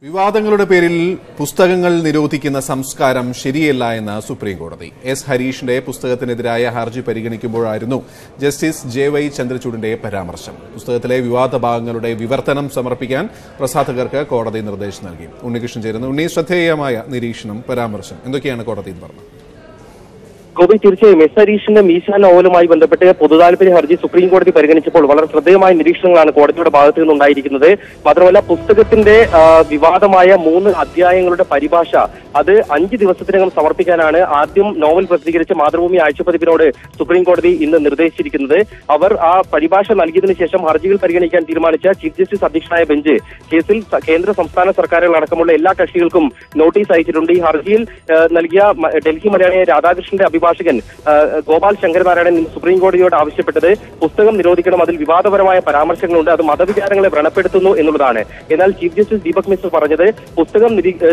വിവാദങ്ങളുടെ പേരിൽ പുസ്തകങ്ങൾ നിരോധിക്കുന്ന സംസ്കാരം ശരിയല്ല എന്ന് സുപ്രീംകോടതി. എസ് ഹരീഷിന്റെ പുസ്തകത്തിനെതിരായ ഹർജി പരിഗണിക്കുമ്പോഴായിരുന്നു ജസ്റ്റിസ് ജെ.വൈ. ചന്ദ്രചൂഡിന്റെ പരാമർശം. പുസ്തകത്തിലെ വിവാദ ഭാഗങ്ങളുടെ വിവർത്തനം സമർപ്പിക്കാൻ പ്രസാധകർക്ക് കോടതി നിർദ്ദേശം നൽകി. ഉണ്ണികൃഷ്ണൻ ചേരുന്നു. ഉണ്ണി, ശ്രദ്ധേയമായ നിരീക്ഷണം, പരാമർശം എന്തൊക്കെയാണ് കോടതി പറഞ്ഞത്? ഗോപി, തീർച്ചയായും എസ് ഹരീഷിന്റെ മീശ നോവലുമായി ബന്ധപ്പെട്ട് പൊതുതാൽപര്യ ഹർജി സുപ്രീംകോടതി പരിഗണിച്ചപ്പോൾ വളരെ ശ്രദ്ധേയമായ നിരീക്ഷണങ്ങളാണ് കോടതിയുടെ ഭാഗത്തു നിന്നുണ്ടായിരിക്കുന്നത്. മാത്രമല്ല, പുസ്തകത്തിന്റെ വിവാദമായ 3 അധ്യായങ്ങളുടെ പരിഭാഷ അത് 5 ദിവസത്തിനകം സമർപ്പിക്കാനാണ് ആദ്യം നോവൽ പ്രസിദ്ധീകരിച്ച മാതൃഭൂമി ആഴ്ചപ്പതിപ്പിനോട് സുപ്രീംകോടതി ഇന്ന് നിർദ്ദേശിച്ചിരിക്കുന്നത്. അവർ ആ പരിഭാഷ നൽകിയതിനു ശേഷം ഹർജികൾ പരിഗണിക്കാൻ തീരുമാനിച്ച ചീഫ് ജസ്റ്റിസ് അധ്യക്ഷനായ ബെഞ്ച് കേസിൽ കേന്ദ്ര സംസ്ഥാന സർക്കാരുകൾ അടക്കമുള്ള എല്ലാ കക്ഷികൾക്കും നോട്ടീസ് അയച്ചിട്ടുണ്ട്. ഈ ഹർജിയിൽ നൽകിയ ഡൽഹി മലയാളിയായ രാധാകൃഷ്ണന്റെ അഭിഭാഷകൻ ഗോപാൽ ശങ്കരനാരായണൻ സുപ്രീംകോടതിയോട് ആവശ്യപ്പെട്ടത് പുസ്തകം നിരോധിക്കണം, അതിൽ വിവാദപരമായ പരാമർശങ്ങളുണ്ട്, അത് മതവികാരങ്ങളെ വ്രണപ്പെടുത്തുന്നു എന്നുള്ളതാണ്. എന്നാൽ ചീഫ് ജസ്റ്റിസ് ദീപക് മിശ്ര പറഞ്ഞത് പുസ്തകം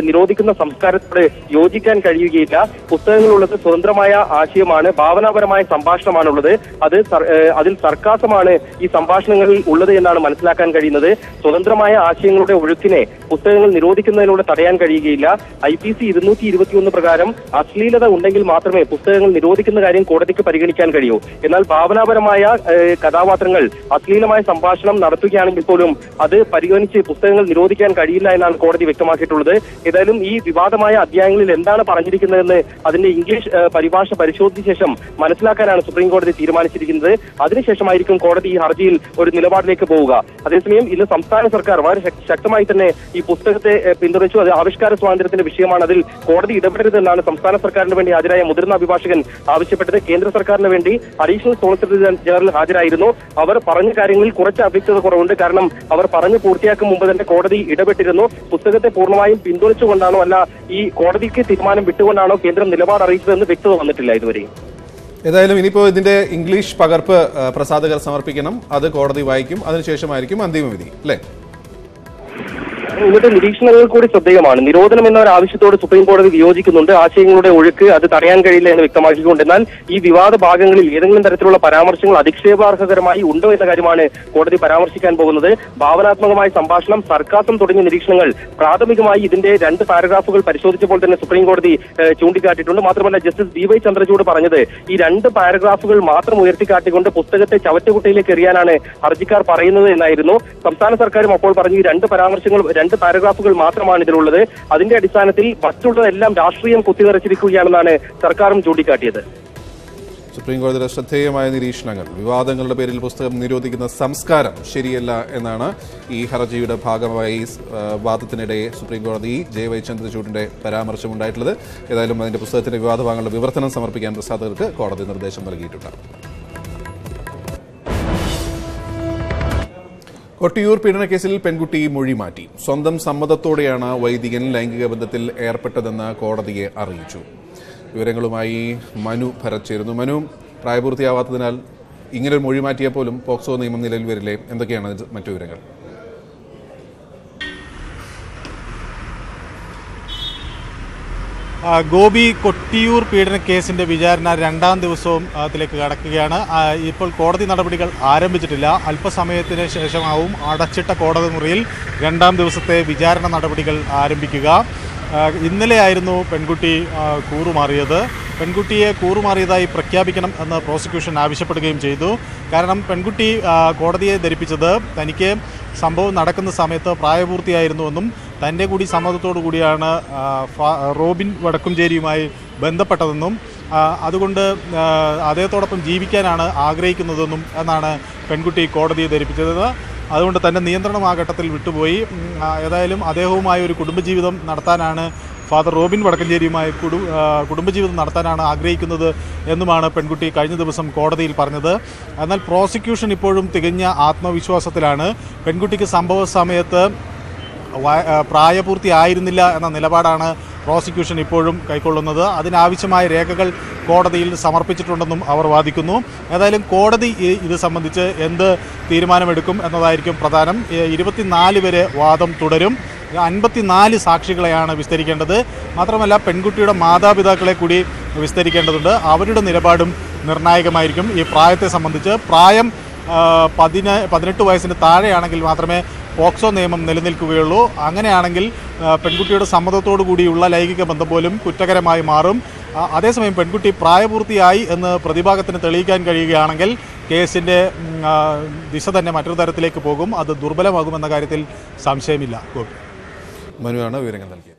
നിരോധിക്കുന്ന സംസ്കാരത്തോട് യോജിക്കാൻ കഴിയുകയില്ല. പുസ്തകങ്ങളുള്ളത് സ്വതന്ത്രമായ ആശയമാണ്, ഭാവനാപരമായ സംഭാഷണമാണുള്ളത്, അതിൽ സർക്കാസമാണ് ഈ സംഭാഷണങ്ങളിൽ ഉള്ളത് എന്നാണ് മനസ്സിലാക്കാൻ കഴിയുന്നത്. സ്വതന്ത്രമായ ആശയങ്ങളുടെ ഒഴുക്കിനെ പുസ്തകങ്ങൾ നിരോധിക്കുന്നതിലൂടെ തടയാൻ കഴിയുകയില്ല. IPC 221 പ്രകാരം അശ്ലീലത ഉണ്ടെങ്കിൽ മാത്രമേ പുസ്തകങ്ങൾ നിരോധിക്കുന്ന കാര്യം കോടതിക്ക് പരിഗണിക്കാൻ കഴിയൂ. എന്നാൽ ഭാവനാപരമായ കഥാപാത്രങ്ങൾ അശ്ലീലമായ സംഭാഷണം നടത്തുകയാണെങ്കിൽ പോലും അത് പരിഗണിച്ച് പുസ്തകങ്ങൾ നിരോധിക്കാൻ കഴിയില്ല എന്നാണ് കോടതി വ്യക്തമാക്കിയിട്ടുള്ളത്. ഏതായാലും ഈ വിവാദമായ അധ്യായങ്ങളിൽ എന്താണ് പറഞ്ഞിരിക്കുന്നതെന്ന് അതിന്റെ ഇംഗ്ലീഷ് പരിഭാഷ പരിശോധിച്ച ശേഷം മനസ്സിലാക്കാനാണ് സുപ്രീം കോടതി തീരുമാനിച്ചിരിക്കുന്നത്. അതിനുശേഷമായിരിക്കും കോടതി ഈ ഹർജിയിൽ ഒരു നിലപാടിലേക്ക് പോവുക. അതേസമയം ഇന്ന് സംസ്ഥാന സർക്കാർ വളരെ ശക്തമായി തന്നെ ഈ പുസ്തകത്തെ പിന്തുണച്ചു. അത് ആവിഷ്കാര സ്വാതന്ത്ര്യത്തിന്റെ വിഷയമാണ്, അതിൽ കോടതി ഇടപെടരുതെന്നാണ് സംസ്ഥാന സർക്കാരിന് വേണ്ടി ഹാജരായ മുതിർന്ന അഭിഭാഷകൻ ആവശ്യപ്പെട്ടത്. കേന്ദ്ര സർക്കാരിന് വേണ്ടി അഡീഷണൽ സോളിസിറ്റർ ജനറൽ ഹാജരായിരുന്നു. അവർ പറഞ്ഞ കാര്യങ്ങളിൽ കുറച്ച് അവ്യക്തത കുറവുണ്ട്. കാരണം അവർ പറഞ്ഞു പൂർത്തിയാക്കും മുമ്പ് തന്നെ കോടതി ഇടപെട്ടിരുന്നു. പുസ്തകത്തെ പൂർണ്ണമായും പിന്തുണച്ചുകൊണ്ടാണോ അല്ല ഈ കോടതിക്ക് തീരുമാനം വിട്ടുകൊണ്ടാണോ കേന്ദ്രം നിലപാട് അറിയിച്ചതെന്ന് വ്യക്തത വന്നിട്ടില്ല ഇതുവരെ. ഏതായാലും ഇനിയിപ്പോൾ ഇതിന്റെ ഇംഗ്ലീഷ് പകർപ്പ് പ്രസാധകർ സമർപ്പിക്കണം, അത് കോടതി വായിക്കും, അതിനുശേഷമായിരിക്കും അന്തിമ വിധി, അല്ലേ? ഇന്നത്തെ നിരീക്ഷണങ്ങൾ കൂടി ശ്രദ്ധേയമാണ്. നിരോധനം എന്ന ഒരു ആവശ്യത്തോട് സുപ്രീം കോടതി വിയോജിക്കുന്നുണ്ട്. ആശയങ്ങളുടെ ഒഴുക്ക് അത് തടയാൻ കഴിയില്ല എന്ന് വ്യക്തമാക്കിക്കൊണ്ട്, എന്നാൽ ഈ വിവാദ ഭാഗങ്ങളിൽ ഏതെങ്കിലും തരത്തിലുള്ള പരാമർശങ്ങൾ അധിക്ഷേപാർഹകരമായി ഉണ്ടോ എന്ന കാര്യമാണ് കോടതി പരാമർശിക്കാൻ പോകുന്നത്. ഭാവനാത്മകമായ സംഭാഷണം, സർക്കാസം തുടങ്ങിയ നിരീക്ഷണങ്ങൾ പ്രാഥമികമായി ഇതിന്റെ 2 പാരഗ്രാഫുകൾ പരിശോധിച്ചപ്പോൾ തന്നെ സുപ്രീം കോടതി ചൂണ്ടിക്കാട്ടിയിട്ടുണ്ട്. മാത്രമല്ല, ജസ്റ്റിസ് D.Y. ചന്ദ്രചൂഡ് പറഞ്ഞത് ഈ 2 പാരഗ്രാഫുകൾ മാത്രം ഉയർത്തിക്കാട്ടിക്കൊണ്ട് പുസ്തകത്തെ ചവറ്റുകുട്ടയിലേക്ക് എറിയാനാണ് ഹർജിക്കാർ പറയുന്നത് എന്നായിരുന്നു. സംസ്ഥാന സർക്കാരും അപ്പോൾ പറഞ്ഞു ഈ 2 പാരഗ്രാഫുകൾ മാത്രമാണ് ഇതിലുള്ളത്. അതിന്റെ അടിസ്ഥാനത്തിൽ മറ്റുള്ളതെല്ലാം രാഷ്ട്രീയം കുത്തിനിറച്ചിരിക്കുകയാണെന്നാണ് സർക്കാരും ചൂണ്ടിക്കാട്ടിയത്. സുപ്രീംകോടതിയുടെ ശ്രദ്ധേയമായ നിരീക്ഷണങ്ങൾ, വിവാദങ്ങളുടെ പേരിൽ പുസ്തകം നിരോധിക്കുന്ന സംസ്കാരം ശരിയല്ല എന്നാണ് ഈ ഹർജിയുടെ ഭാഗമായി വാദത്തിനിടെ സുപ്രീംകോടതി ജെ.വൈ. ചന്ദ്രചൂഡിന്റെ പരാമർശമുണ്ടായിട്ടുള്ളത്. ഏതായാലും അതിന്റെ പുസ്തകത്തിന്റെ വിവാദ ഭാഗങ്ങളുടെ വിവർത്തനം സമർപ്പിക്കാൻ പ്രസാധകർക്ക് കോടതി നിർദ്ദേശം നൽകിയിട്ടുണ്ട്. കൊട്ടിയൂർ പീഡനക്കേസിൽ പെൺകുട്ടി മൊഴി മാറ്റി. സ്വന്തം സമ്മതത്തോടെയാണ് വൈദികൻ ലൈംഗിക ബന്ധത്തിൽ ഏർപ്പെട്ടതെന്ന് കോടതിയെ അറിയിച്ചു. വിവരങ്ങളുമായി മനു ഭരത് ചേരുന്നു. മനു, പ്രായപൂർത്തിയാവാത്തതിനാൽ ഇങ്ങനൊരു മൊഴി മാറ്റിയാൽ പോലും പോക്സോ നിയമം നിലവിൽ വരില്ലേ? എന്തൊക്കെയാണ് മറ്റു വിവരങ്ങൾ? ഗോപി, കൊട്ടിയൂർ പീഡനക്കേസിന്റെ വിചാരണ 2ാം ദിവസവും അതിലേക്ക് കടക്കുകയാണ്. ഇപ്പോൾ കോടതി നടപടികൾ ആരംഭിച്ചിട്ടില്ല. അല്പസമയത്തിന് ശേഷമാവും അടച്ചിട്ട കോടതി മുറിയിൽ 2ാം ദിവസത്തെ വിചാരണ നടപടികൾ ആരംഭിക്കുക. ഇന്നലെയായിരുന്നു പെൺകുട്ടി കൂറുമാറിയത്. പെൺകുട്ടിയെ കൂറുമാറിയതായി പ്രഖ്യാപിക്കണം എന്ന് പ്രോസിക്യൂഷൻ ആവശ്യപ്പെടുകയും ചെയ്തു. കാരണം പെൺകുട്ടി കോടതിയെ ധരിപ്പിച്ചത് തനിക്ക് സംഭവം നടക്കുന്ന സമയത്ത് പ്രായപൂർത്തിയായിരുന്നുവെന്നും തൻ്റെ കൂടി സമ്മതത്തോടു കൂടിയാണ് റോബിൻ വടക്കുംചേരിയുമായി ബന്ധപ്പെട്ടതെന്നും അതുകൊണ്ട് അദ്ദേഹത്തോടൊപ്പം ജീവിക്കാനാണ് ആഗ്രഹിക്കുന്നതെന്നും എന്നാണ് പെൺകുട്ടി കോടതിയെ ധരിപ്പിച്ചത്. അതുകൊണ്ട് തന്നെ നിയന്ത്രണം ആ ഘട്ടത്തിൽ വിട്ടുപോയി. ഏതായാലും അദ്ദേഹവുമായി ഒരു കുടുംബജീവിതം നടത്താനാണ്, ഫാദർ റോബിൻ വടക്കഞ്ചേരിയുമായി കുടുംബജീവിതം നടത്താനാണ് ആഗ്രഹിക്കുന്നത് എന്നുമാണ് പെൺകുട്ടി കഴിഞ്ഞ ദിവസം കോടതിയിൽ പറഞ്ഞത്. എന്നാൽ പ്രോസിക്യൂഷൻ ഇപ്പോഴും തികഞ്ഞ ആത്മവിശ്വാസത്തിലാണ്. പെൺകുട്ടിക്ക് സംഭവ സമയത്ത് പ്രായപൂർത്തിയായിരുന്നില്ല എന്ന നിലപാടാണ് പ്രോസിക്യൂഷൻ ഇപ്പോഴും കൈക്കൊള്ളുന്നത്. അതിനാവശ്യമായ രേഖകൾ കോടതിയിൽ സമർപ്പിച്ചിട്ടുണ്ടെന്നും അവർ വാദിക്കുന്നു. ഏതായാലും കോടതി ഇത് സംബന്ധിച്ച് എന്ത് തീരുമാനമെടുക്കും എന്നതായിരിക്കും പ്രധാനം. 24 വരെ വാദം തുടരും. 54 സാക്ഷികളെയാണ് വിസ്തരിക്കേണ്ടത്. മാത്രമല്ല, പെൺകുട്ടിയുടെ മാതാപിതാക്കളെ കൂടി വിസ്തരിക്കേണ്ടതുണ്ട്. അവരുടെ നിലപാടും നിർണായകമായിരിക്കും. ഈ പ്രായത്തെ സംബന്ധിച്ച് പ്രായം 18 വയസ്സിന് താഴെയാണെങ്കിൽ മാത്രമേ പോക്സോ നിയമം നിലനിൽക്കുകയുള്ളൂ. അങ്ങനെയാണെങ്കിൽ പെൺകുട്ടിയുടെ സമ്മതത്തോടു കൂടിയുള്ള ലൈംഗിക ബന്ധം പോലും കുറ്റകരമായി മാറും. അതേസമയം പെൺകുട്ടി പ്രായപൂർത്തിയായി എന്ന് പ്രതിഭാഗത്തിന് തെളിയിക്കാൻ കഴിയുകയാണെങ്കിൽ കേസിൻ്റെ ദിശ തന്നെ മറ്റൊരു തരത്തിലേക്ക് പോകും. അത് ദുർബലമാകുമെന്ന കാര്യത്തിൽ സംശയമില്ല. മനുവാണ് വിവരങ്ങൾ നൽകിയത്.